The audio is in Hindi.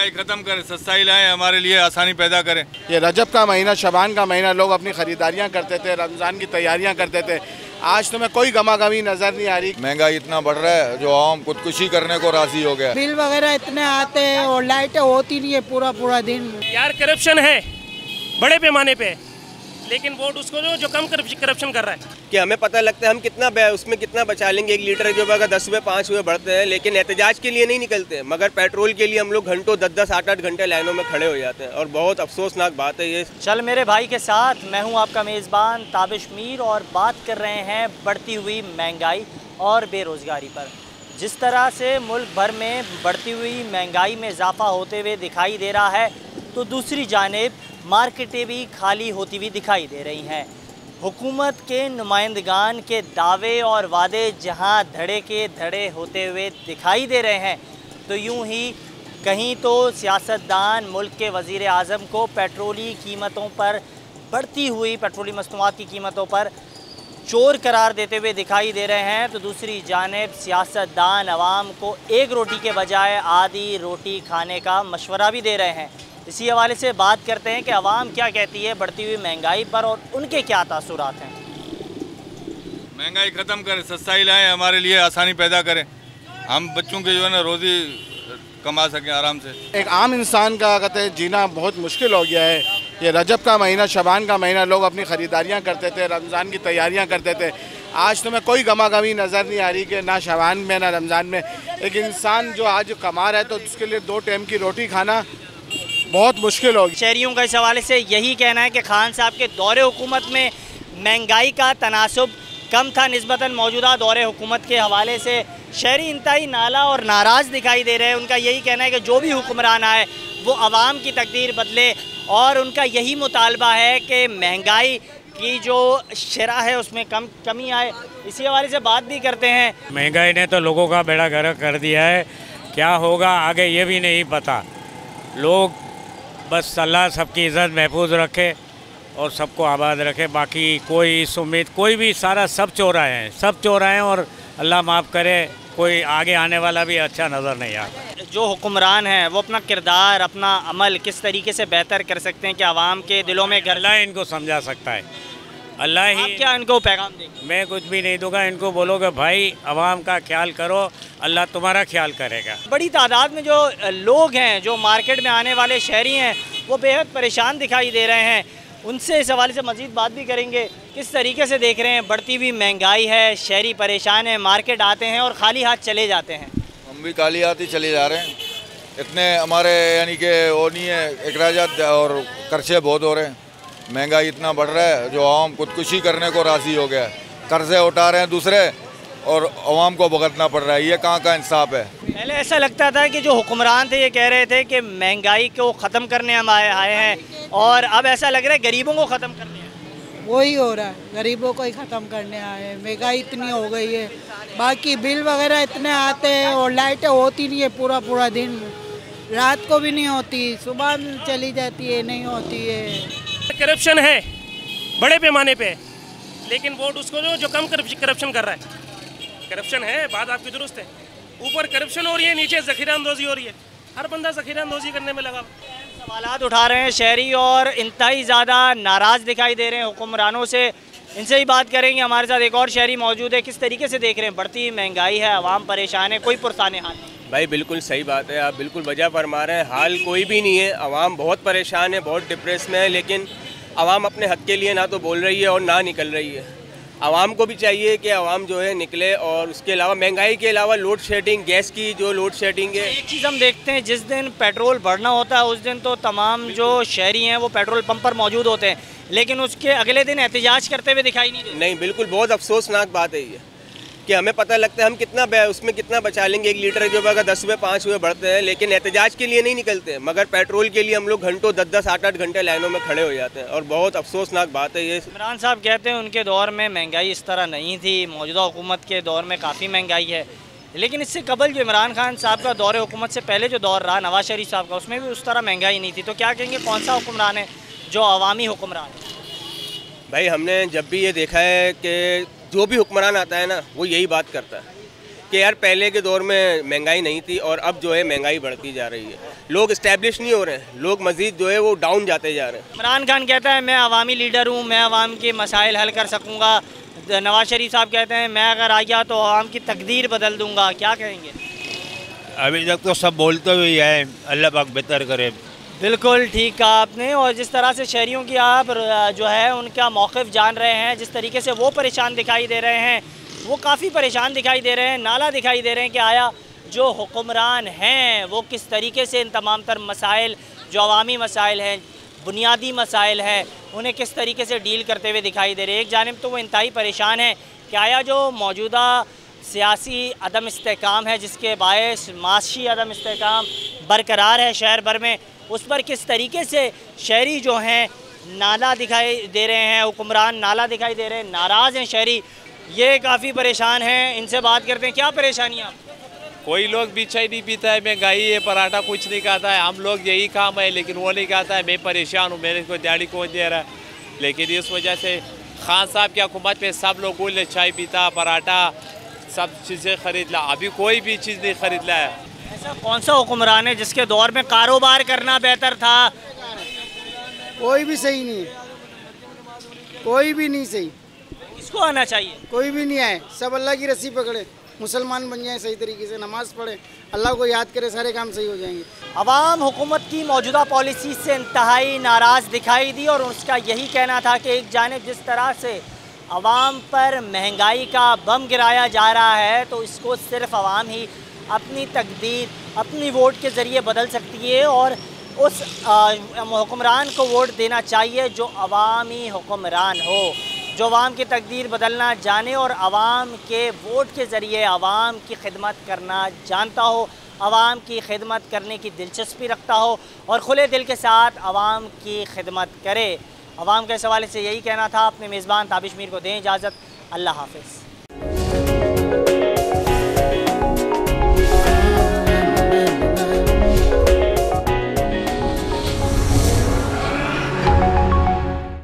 महंगाई खत्म करें, सस्ताई लाएं, हमारे लिए आसानी पैदा करें। ये रजब का महीना, शबान का महीना, लोग अपनी खरीदारियां करते थे, रमज़ान की तैयारियां करते थे। आज तो मैं कोई गमागमी नजर नहीं आ रही। महंगाई इतना बढ़ रहा है जो आम खुदकुशी करने को राजी हो गया। बिल वगैरह इतने आते हैं और लाइटें होती नहीं है पूरा दिन। यार करप्शन है बड़े पैमाने पे, लेकिन वोट उसको जो कम करप्शन कर रहा है। कि हमें पता लगता है हम उसमें कितना बचा लेंगे। 1 लीटर जो अगर 10 रुपये 5 रुपये बढ़ते हैं, लेकिन एहतजाज के लिए नहीं निकलते, मगर पेट्रोल के लिए हम लोग घंटों 10-10 8-8 घंटे लाइनों में खड़े हो जाते हैं और बहुत अफसोसनाक बात है ये। चल मेरे भाई के साथ मैं हूं आपका मेज़बान ताबिश मीर और बात कर रहे हैं बढ़ती हुई महंगाई और बेरोज़गारी पर। जिस तरह से मुल्क भर में बढ़ती हुई महंगाई में इजाफा होते हुए दिखाई दे रहा है, तो दूसरी जानिब मार्केटें भी खाली होती हुई दिखाई दे रही हैं। हुकूमत के नुमाइंदगान के दावे और वादे जहां धड़े के धड़े होते हुए दिखाई दे रहे हैं, तो यूं ही कहीं तो सियासतदान मुल्क के वज़ीर आज़म को पेट्रोली कीमतों पर, बढ़ती हुई पेट्रोली मसनूआत की कीमतों पर चोर करार देते हुए दिखाई दे रहे हैं, तो दूसरी जानिब सियासतदान अवाम को एक रोटी के बजाय आधी रोटी खाने का मशवरा भी दे रहे हैं। इसी हवाले से बात करते हैं कि अवाम क्या कहती है बढ़ती हुई महंगाई पर और उनके क्या तासुरात हैं। महंगाई ख़त्म करें, सस्ताई लाएं, हमारे लिए आसानी पैदा करें, हम बच्चों के जो है ना रोज़ी कमा सकें आराम से। एक आम इंसान का कहते हैं जीना बहुत मुश्किल हो गया है। ये रजब का महीना, शबान का महीना, लोग अपनी खरीदारियां करते थे, रमज़ान की तैयारियां करते थे। आज तो मैं कोई गमागमी नज़र नहीं आ रही कि ना शबान में ना रमज़ान में। एक इंसान जो आज कमा रहा है तो उसके लिए 2 टाइम की रोटी खाना बहुत मुश्किल होगी। शहरियों का इस हवाले से यही कहना है कि खान साहब के दौरे हुकूमत में महंगाई का तनासुब कम था निस्बतन मौजूदा दौरे हुकूमत के हवाले से शहरी इंतहाई नाला और नाराज़ दिखाई दे रहे हैं। उनका यही कहना है कि जो भी हुक्मरान आए वो आवाम की तकदीर बदले, और उनका यही मुतालबा है कि महंगाई की जो शरह है उसमें कमी आए। इसी हवाले से बात भी करते हैं। महंगाई ने तो लोगों का बेड़ा गर्क कर दिया है, क्या होगा आगे ये भी नहीं पता। लोग बस अल्लाह सबकी इज़्ज़त महफूज रखे और सबको आबाद रखे, बाकी कोई इस उम्मीद कोई भी सारा सब चौराहे हैं, सब चौराहे हैं, और अल्लाह माफ़ करे कोई आगे आने वाला भी अच्छा नज़र नहीं आता। जो हुक्मरान हैं वो अपना किरदार, अपना अमल किस तरीके से बेहतर कर सकते हैं कि आवाम के दिलों में घर, अल्लाह इनको समझा सकता है, अल्लाह ही। आप क्या इनको पैगाम देंगे? मैं कुछ भी नहीं दूंगा, इनको बोलोगे भाई आवाम का ख्याल करो, अल्लाह तुम्हारा ख्याल करेगा। बड़ी तादाद में जो लोग हैं, जो मार्केट में आने वाले शहरी हैं, वो बेहद परेशान दिखाई दे रहे हैं। उनसे इस हवाले से मज़ीद बात भी करेंगे, किस तरीके से देख रहे हैं बढ़ती हुई महंगाई है, शहरी परेशान है, मार्केट आते हैं और खाली हाथ चले जाते हैं। हम भी खाली हाथ ही चले जा रहे हैं, इतने हमारे यानी कि वो नहीं है, अखराजात और खर्चे बहुत हो रहे हैं। महंगाई इतना बढ़ रहा है जो आवाम खुदकुशी करने को राजी हो गया है, कर्जे उठा रहे हैं दूसरे और आवाम को भुगतना पड़ रहा है। ये कहाँ का इंसाफ है? पहले ऐसा लगता था कि जो हुक्मरान थे ये कह रहे थे कि महंगाई को ख़त्म करने हम आए हैं, और अब ऐसा लग रहा है गरीबों को ख़त्म करने हैं। वही हो रहा है, गरीबों को ही ख़त्म करने आए हैं। महंगाई इतनी हो गई है, बाकी बिल वगैरह इतने आते हैं और लाइटें होती नहीं है पूरा दिन, रात को भी नहीं होती, सुबह चली जाती है, नहीं होती है। करप्शन है बड़े पैमाने पे, लेकिन वोट उसको जो कम करप्शन कर रहा है। करप्शन है, बात आपकी दुरुस्त है, ऊपर करप्शन हो रही है, नीचे ज़ख़ीरा अंदोज़ी हो रही है, हर बंदा ज़ख़ीरा अंदोज़ी करने में लगा। सवालात उठा रहे हैं शहरी और इंतहाई ज़्यादा नाराज़ दिखाई दे रहे हैं हुक्मरानों से। इनसे ही बात करेंगे। हमारे साथ एक और शहरी मौजूद है, किस तरीके से देख रहे हैं बढ़ती महंगाई है, आवाम परेशान है, कोई पुरसाने हाल नहीं? भाई बिल्कुल सही बात है, आप बिल्कुल वजह फरमा रहे हैं, हाल कोई भी नहीं है, आवाम बहुत परेशान है, बहुत डिप्रेस में है, लेकिन आवाम अपने हक़ के लिए ना तो बोल रही है और ना निकल रही है। आवाम को भी चाहिए कि आवाम जो है निकले, और उसके अलावा महंगाई के अलावा लोड शेडिंग, गैस की जो लोड शेडिंग है। एक चीज़ हम देखते हैं, जिस दिन पेट्रोल बढ़ना होता है उस दिन तो तमाम जो शहरी हैं वो पेट्रोल पंप पर मौजूद होते हैं, लेकिन उसके अगले दिन एहतजाज करते हुए दिखाई नहीं देते। नहीं, बिल्कुल बहुत अफसोसनाक बात है ये कि हमें पता लगता है हम उसमें कितना बचा लेंगे। 1 लीटर जो अगर 10 रुपये 5 रुपये बढ़ते हैं, लेकिन एहतजाज के लिए नहीं निकलते, मगर पेट्रोल के लिए हम लोग घंटों 10-10 8-8 घंटे लाइनों में खड़े हो जाते हैं और बहुत अफसोसनाक बात है ये। इमरान साहब कहते हैं उनके दौर में महंगाई इस तरह नहीं थी, मौजूदा हुकूमत के दौर में काफ़ी महंगाई है, लेकिन इससे कबल जो इमरान खान साहब का दौर हुकूमत से पहले जो दौर रहा नवाज शरीफ साहब का, उसमें भी उस तरह महंगाई नहीं थी। तो क्या कहेंगे कौन सा हुक्मरान है जो अवामी हुक्मरान है? भाई हमने जब भी ये देखा है कि जो भी हुक्मरान आता है ना वो यही बात करता है कि यार पहले के दौर में महंगाई नहीं थी और अब जो है महंगाई बढ़ती जा रही है। लोग इस्टेब्लिश नहीं हो रहे हैं, लोग मज़ीद जो है वो डाउन जाते जा रहे हैं। इमरान खान कहता है मैं अवामी लीडर हूँ, मैं अवाम के मसाइल हल कर सकूँगा। नवाज शरीफ साहब कहते हैं मैं अगर आ गया तो अवाम की तकदीर बदल दूँगा। क्या कहेंगे? अभी तक तो सब बोलते हुए हैं, अल्लाह पाक बेहतर करे। बिल्कुल ठीक कहा आपने। और जिस तरह से शहरियों की आप जो है उनका मौक़िफ़ जान रहे हैं, जिस तरीके से वो परेशान दिखाई दे रहे हैं, वो काफ़ी परेशान दिखाई दे रहे हैं, नाला दिखाई दे रहे हैं कि आया जो हुक्मरान हैं वो किस तरीके से इन तमाम तर मसाइल जो अवामी मसाइल हैं, बुनियादी मसाइल हैं, उन्हें किस तरीके से डील करते हुए दिखाई दे रहे हैं। एक जानिब तो वो इंतहाई परेशान है कि आया जो मौजूदा सियासी अदम इस्तेहकाम है, जिसके बायस माशी अदम इस्तेहकाम बरकरार है शहर भर में, उस पर किस तरीके से शहरी जो हैं नाला दिखाई दे रहे हैं, हुक्मरान नाला दिखाई दे रहे हैं, नाराज़ हैं शहरी, ये काफ़ी परेशान हैं। इनसे बात करते हैं, क्या परेशानी है आपको? कोई लोग भी चाय नहीं पीता है, महंगाई है, पराठा कुछ नहीं खाता है, हम लोग यही काम है लेकिन वो नहीं खाता है। मैं परेशान हूँ, मेरे को दिहाड़ी कौन दे रहा है, लेकिन इस वजह से खान साहब की हुकूमत पे सब लोग बोले चाय पीता, पराठा, सब चीज़ें खरीद ला, अभी कोई भी चीज़ नहीं खरीद ला है। ऐसा कौन सा हुक्मरान है जिसके दौर में कारोबार करना बेहतर था? कोई भी सही नहीं है, कोई भी नहीं सही। किसको आना चाहिए? कोई भी नहीं आए, सब अल्लाह की रस्सी पकड़े, मुसलमान बन जाए, सही तरीके से नमाज़ पढ़े, अल्लाह को याद करे, सारे काम सही हो जाएंगे। अवाम हुकूमत की मौजूदा पॉलिसी से इंतहाई नाराज़ दिखाई दी और उसका यही कहना था कि एक जानिब जिस तरह से अवाम पर महंगाई का बम गिराया जा रहा है तो इसको सिर्फ अवाम ही अपनी तकदीर अपनी वोट के ज़रिए बदल सकती है और उस हुक्मरान को वोट देना चाहिए जो अवामी हुक्मरान हो, जो अवाम की तकदीर बदलना जाने और अवाम के वोट के ज़रिए अवाम की खिदमत करना जानता हो, अवाम की खिदमत करने की दिलचस्पी रखता हो और खुले दिल के साथ अवाम की खिदमत करे। अवाम के इस हवाले से यही कहना था। अपने मेज़बान ताबिश मीर को दें इजाज़त। अल्लाह हाफ़िज़।